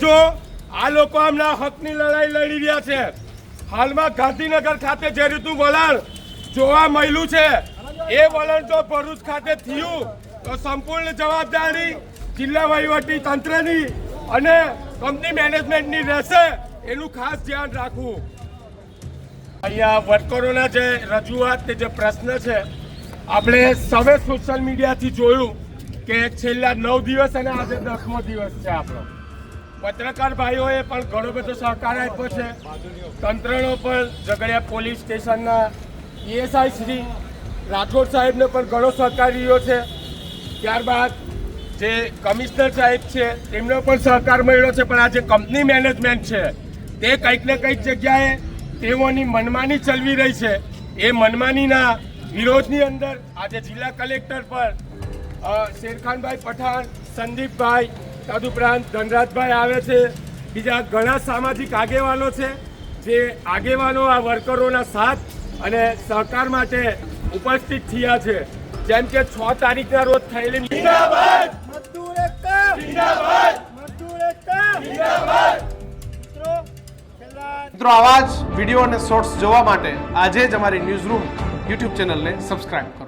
જો આ લોકો આમના હકની લડાઈ લડી રહ્યા છે. હાલમાં ગાંધીનગર ખાતે જે રીતનું વલણ જોવા મળ્યું છે એ વલણ જો ભરૂચ ખાતે થયું તો સંપૂર્ણ જવાબદારી જિલ્લા વહીવટી તંત્રની અને કંપની મેનેજમેન્ટની રહેશે, એનું ખાસ ધ્યાન રાખવું. અહીંયા વર્કરોના જે રજૂઆત જે પ્રશ્ન છે, આપણે સૌએ સોશિયલ મીડિયાથી જોયું કે છેલ્લા 9 દિવસ અને આજે 10મો દિવસ છે. આપણો પત્રકાર ભાઈઓએ પણ ઘણો બધો સહકાર આપ્યો છે. તંત્રનો પણ ઝઘડિયા પોલીસ સ્ટેશનના પીએસઆઈ શ્રી રાઠોડ સાહેબને પણ ઘણો સહકાર રહ્યો છે. ત્યારબાદ જે કમિશનર સાહેબ છે તેમનો પણ સહકાર મળ્યો છે. પણ આ જે કંપની મેનેજમેન્ટ છે તે કંઈક ને કંઈક જગ્યાએ તેઓની મનમાની ચલવી રહી છે. એ મનમાનીના વિરોધની અંદર આજે જિલ્લા કલેક્ટર પર શેરખાનભાઈ પઠાણ, સંદીપભાઈ, તદુપરાંત ધનરાજભાઈ આવે છે, બીજા ઘણા સામાજિક આગેવાનો છે. જે આગેવાનો આ વર્કરોના સાથ અને સહકાર માટે ઉપસ્થિત થયા છે. જેમ કે 6 તારીખના રોજ થયેલી મજદૂર એકતા જિંદાબાદ, મજદૂર એકતા જિંદાબાદ. મિત્રો આવા જ વિડીયો અને શોર્ટ્સ જોવા માટે આજે જ અમારી ન્યૂઝ રૂમ યુટ્યુબ ચેનલને સબસ્ક્રાઇબ કરો.